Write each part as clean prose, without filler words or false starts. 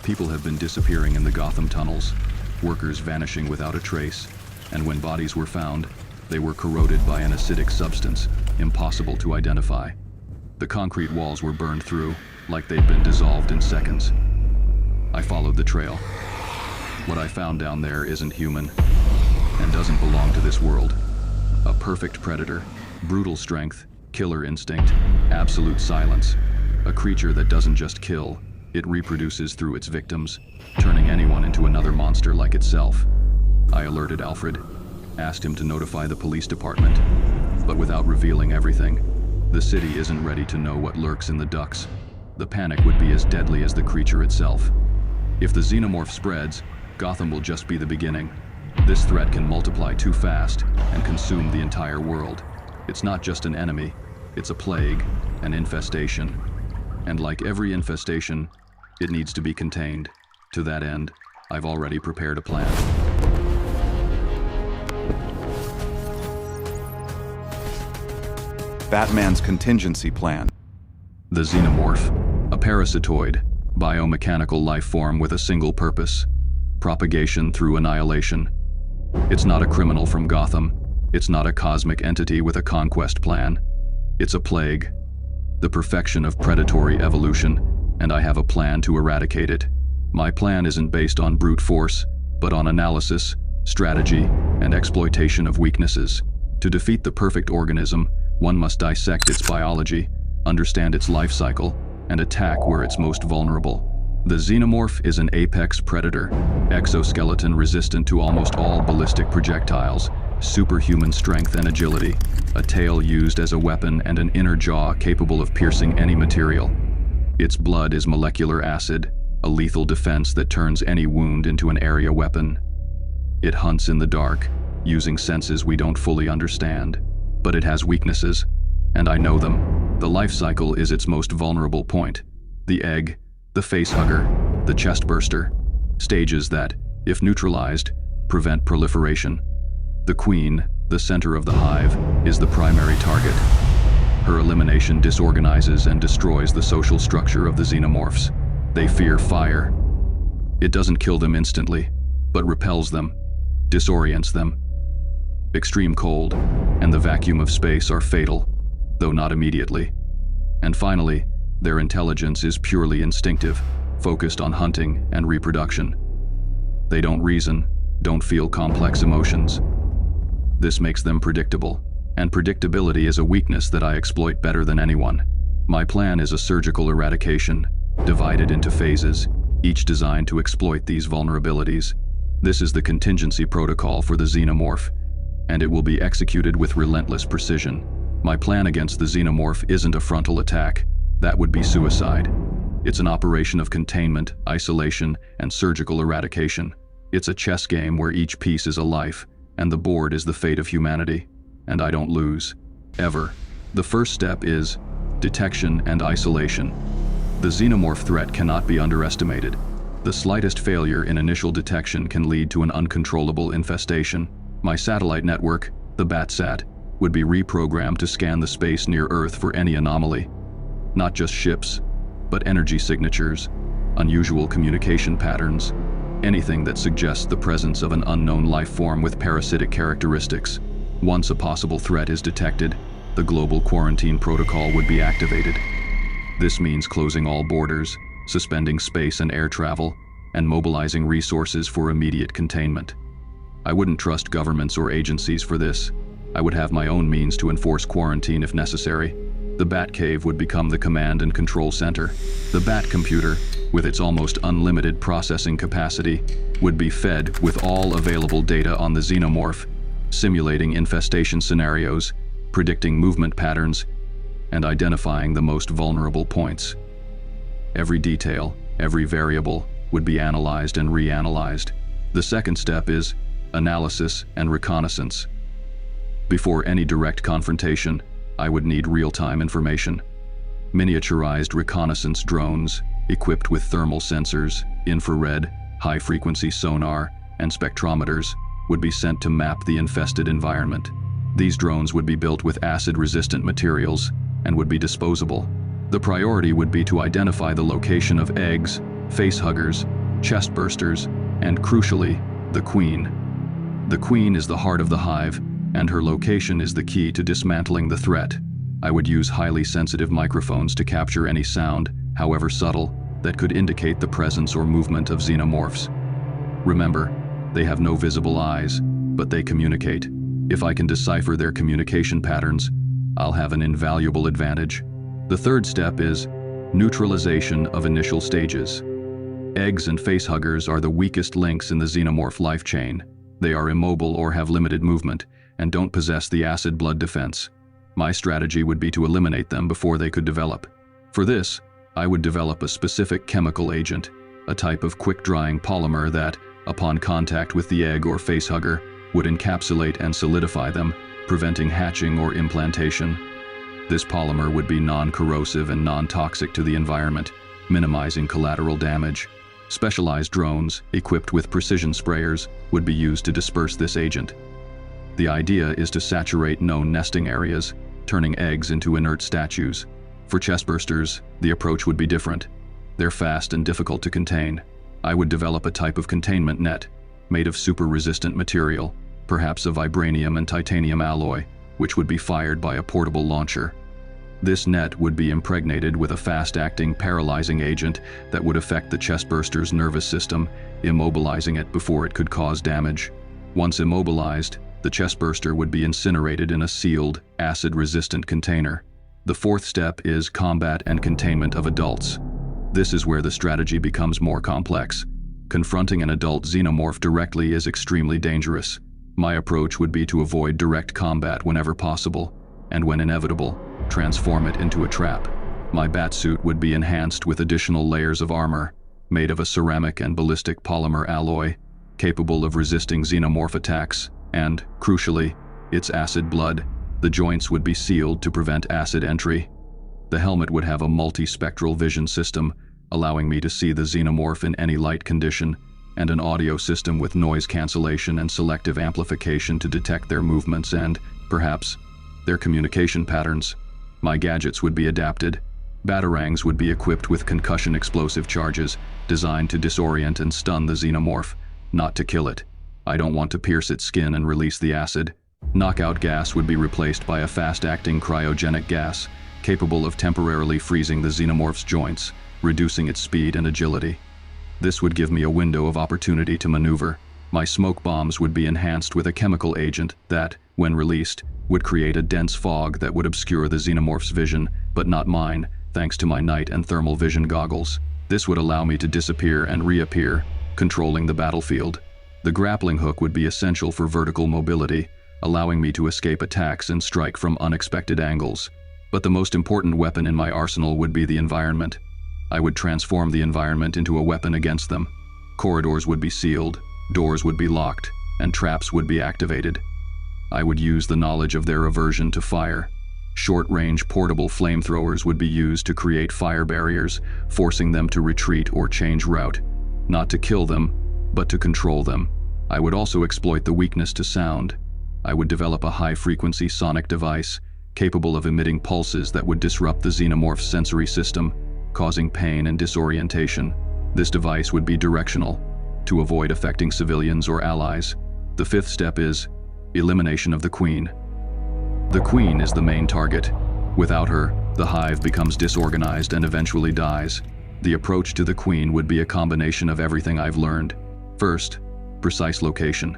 People have been disappearing in the Gotham tunnels, workers vanishing without a trace, and when bodies were found, they were corroded by an acidic substance, impossible to identify. The concrete walls were burned through, like they'd been dissolved in seconds. I followed the trail. What I found down there isn't human, and doesn't belong to this world. A perfect predator, brutal strength, killer instinct, absolute silence. A creature that doesn't just kill, it reproduces through its victims, turning anyone into another monster like itself. I alerted Alfred, asked him to notify the police department, but without revealing everything. The city isn't ready to know what lurks in the ducts. The panic would be as deadly as the creature itself. If the Xenomorph spreads, Gotham will just be the beginning. This threat can multiply too fast and consume the entire world. It's not just an enemy, it's a plague, an infestation. And like every infestation, it needs to be contained. To that end, I've already prepared a plan. Batman's contingency plan. The Xenomorph, a parasitoid, biomechanical life form with a single purpose: propagation through annihilation. It's not a criminal from Gotham. It's not a cosmic entity with a conquest plan. It's a plague, the perfection of predatory evolution, and I have a plan to eradicate it. My plan isn't based on brute force, but on analysis, strategy, and exploitation of weaknesses. To defeat the perfect organism, one must dissect its biology, understand its life cycle, and attack where it's most vulnerable. The Xenomorph is an apex predator, exoskeleton resistant to almost all ballistic projectiles, superhuman strength and agility, a tail used as a weapon, and an inner jaw capable of piercing any material. Its blood is molecular acid, a lethal defense that turns any wound into an area weapon. It hunts in the dark, using senses we don't fully understand. But it has weaknesses, and I know them. The life cycle is its most vulnerable point. The egg, the facehugger, the chestburster, stages that, if neutralized, prevent proliferation. The queen, the center of the hive, is the primary target. Her elimination disorganizes and destroys the social structure of the Xenomorphs. They fear fire. It doesn't kill them instantly, but repels them, disorients them. Extreme cold and the vacuum of space are fatal, though not immediately. And finally, their intelligence is purely instinctive, focused on hunting and reproduction. They don't reason, don't feel complex emotions. This makes them predictable, and predictability is a weakness that I exploit better than anyone. My plan is a surgical eradication, divided into phases, each designed to exploit these vulnerabilities. This is the contingency protocol for the Xenomorph, and it will be executed with relentless precision. My plan against the Xenomorph isn't a frontal attack. That would be suicide. It's an operation of containment, isolation, and surgical eradication. It's a chess game where each piece is a life, and the board is the fate of humanity. And I don't lose. Ever. The first step is detection and isolation. The Xenomorph threat cannot be underestimated. The slightest failure in initial detection can lead to an uncontrollable infestation. My satellite network, the BatSat, would be reprogrammed to scan the space near Earth for any anomaly. Not just ships, but energy signatures, unusual communication patterns, anything that suggests the presence of an unknown life form with parasitic characteristics. Once a possible threat is detected, the global quarantine protocol would be activated. This means closing all borders, suspending space and air travel, and mobilizing resources for immediate containment. I wouldn't trust governments or agencies for this. I would have my own means to enforce quarantine if necessary. The Batcave would become the command and control center. The Bat computer, with its almost unlimited processing capacity, would be fed with all available data on the Xenomorph, simulating infestation scenarios, predicting movement patterns, and identifying the most vulnerable points. Every detail, every variable, would be analyzed and reanalyzed. The second step is analysis and reconnaissance. Before any direct confrontation, I would need real-time information. Miniaturized reconnaissance drones, equipped with thermal sensors, infrared, high-frequency sonar, and spectrometers, would be sent to map the infested environment. These drones would be built with acid-resistant materials and would be disposable. The priority would be to identify the location of eggs, facehuggers, chest bursters, and crucially, the Queen. The Queen is the heart of the hive, and her location is the key to dismantling the threat. I would use highly sensitive microphones to capture any sound, however subtle, that could indicate the presence or movement of xenomorphs. Remember, they have no visible eyes, but they communicate. If I can decipher their communication patterns, I'll have an invaluable advantage. The third step is neutralization of initial stages. Eggs and facehuggers are the weakest links in the xenomorph life chain. They are immobile or have limited movement, and don't possess the acid blood defense. My strategy would be to eliminate them before they could develop. For this, I would develop a specific chemical agent, a type of quick-drying polymer that, upon contact with the egg or facehugger, would encapsulate and solidify them, preventing hatching or implantation. This polymer would be non-corrosive and non-toxic to the environment, minimizing collateral damage. Specialized drones, equipped with precision sprayers, would be used to disperse this agent. The idea is to saturate known nesting areas, turning eggs into inert statues. For chestbursters, the approach would be different. They're fast and difficult to contain. I would develop a type of containment net, made of super-resistant material, perhaps a vibranium and titanium alloy, which would be fired by a portable launcher. This net would be impregnated with a fast-acting paralyzing agent that would affect the chestburster's nervous system, immobilizing it before it could cause damage. Once immobilized, the chestburster would be incinerated in a sealed, acid-resistant container. The fourth step is combat and containment of adults. This is where the strategy becomes more complex. Confronting an adult xenomorph directly is extremely dangerous. My approach would be to avoid direct combat whenever possible, and when inevitable, transform it into a trap. My batsuit would be enhanced with additional layers of armor, made of a ceramic and ballistic polymer alloy, capable of resisting xenomorph attacks, and, crucially, its acid blood. The joints would be sealed to prevent acid entry. The helmet would have a multispectral vision system, allowing me to see the xenomorph in any light condition, and an audio system with noise cancellation and selective amplification to detect their movements and, perhaps, their communication patterns. My gadgets would be adapted. Batarangs would be equipped with concussion explosive charges, designed to disorient and stun the xenomorph, not to kill it. I don't want to pierce its skin and release the acid. Knockout gas would be replaced by a fast-acting cryogenic gas, capable of temporarily freezing the xenomorph's joints, reducing its speed and agility. This would give me a window of opportunity to maneuver. My smoke bombs would be enhanced with a chemical agent that, when released, would create a dense fog that would obscure the xenomorph's vision, but not mine, thanks to my night and thermal vision goggles. This would allow me to disappear and reappear, controlling the battlefield. The grappling hook would be essential for vertical mobility, allowing me to escape attacks and strike from unexpected angles. But the most important weapon in my arsenal would be the environment. I would transform the environment into a weapon against them. Corridors would be sealed, doors would be locked, and traps would be activated. I would use the knowledge of their aversion to fire. Short-range portable flamethrowers would be used to create fire barriers, forcing them to retreat or change route. Not to kill them, but to control them. I would also exploit the weakness to sound. I would develop a high-frequency sonic device, capable of emitting pulses that would disrupt the xenomorph's sensory system, causing pain and disorientation. This device would be directional, to avoid affecting civilians or allies. The fifth step is elimination of the Queen. The Queen is the main target. Without her, the hive becomes disorganized and eventually dies. The approach to the Queen would be a combination of everything I've learned. First, precise location.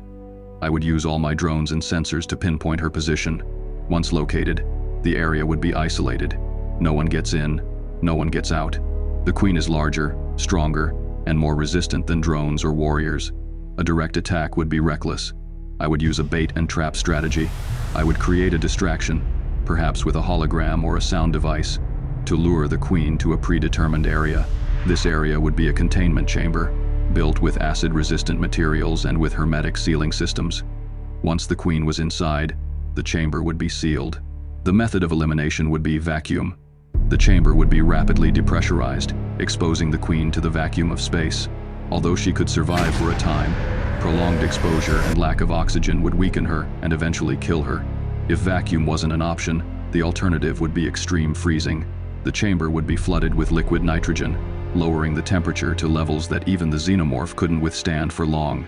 I would use all my drones and sensors to pinpoint her position. Once located, the area would be isolated. No one gets in, no one gets out. The Queen is larger, stronger, and more resistant than drones or warriors. A direct attack would be reckless. I would use a bait and trap strategy. I would create a distraction, perhaps with a hologram or a sound device, to lure the Queen to a predetermined area. This area would be a containment chamber, built with acid-resistant materials and with hermetic sealing systems. Once the Queen was inside, the chamber would be sealed. The method of elimination would be vacuum. The chamber would be rapidly depressurized, exposing the Queen to the vacuum of space. Although she could survive for a time, prolonged exposure and lack of oxygen would weaken her and eventually kill her. If vacuum wasn't an option, the alternative would be extreme freezing. The chamber would be flooded with liquid nitrogen. lowering the temperature to levels that even the Xenomorph couldn't withstand for long.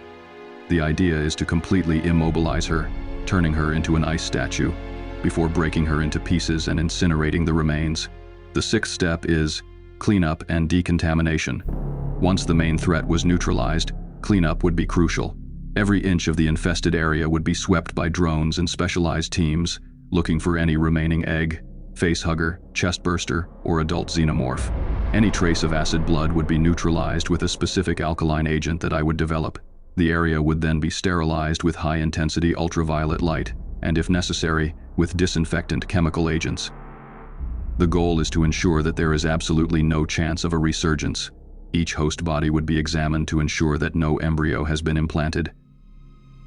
The idea is to completely immobilize her, turning her into an ice statue, before breaking her into pieces and incinerating the remains. The sixth step is cleanup and decontamination. Once the main threat was neutralized, cleanup would be crucial. Every inch of the infested area would be swept by drones and specialized teams, looking for any remaining egg, facehugger, chestburster, or adult Xenomorph. Any trace of acid blood would be neutralized with a specific alkaline agent that I would develop. The area would then be sterilized with high-intensity ultraviolet light, and if necessary, with disinfectant chemical agents. The goal is to ensure that there is absolutely no chance of a resurgence. Each host body would be examined to ensure that no embryo has been implanted.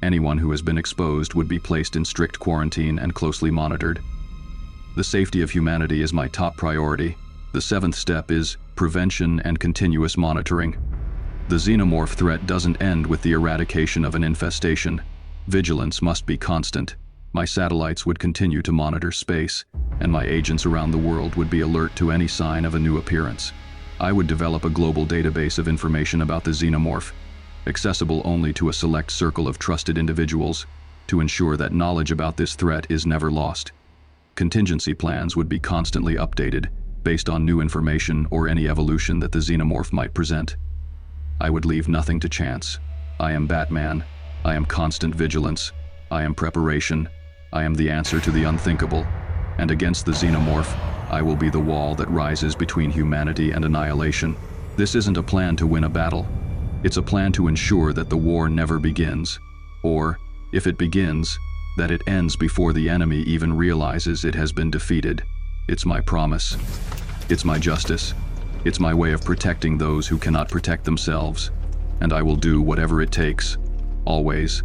Anyone who has been exposed would be placed in strict quarantine and closely monitored. The safety of humanity is my top priority. The seventh step is prevention and continuous monitoring. The Xenomorph threat doesn't end with the eradication of an infestation. Vigilance must be constant. My satellites would continue to monitor space, and my agents around the world would be alert to any sign of a new appearance. I would develop a global database of information about the Xenomorph, accessible only to a select circle of trusted individuals, to ensure that knowledge about this threat is never lost. Contingency plans would be constantly updated, based on new information or any evolution that the Xenomorph might present. I would leave nothing to chance. I am Batman. I am constant vigilance. I am preparation. I am the answer to the unthinkable. And against the Xenomorph, I will be the wall that rises between humanity and annihilation. This isn't a plan to win a battle. It's a plan to ensure that the war never begins. Or, if it begins, that it ends before the enemy even realizes it has been defeated. It's my promise. It's my justice. It's my way of protecting those who cannot protect themselves. And I will do whatever it takes. Always.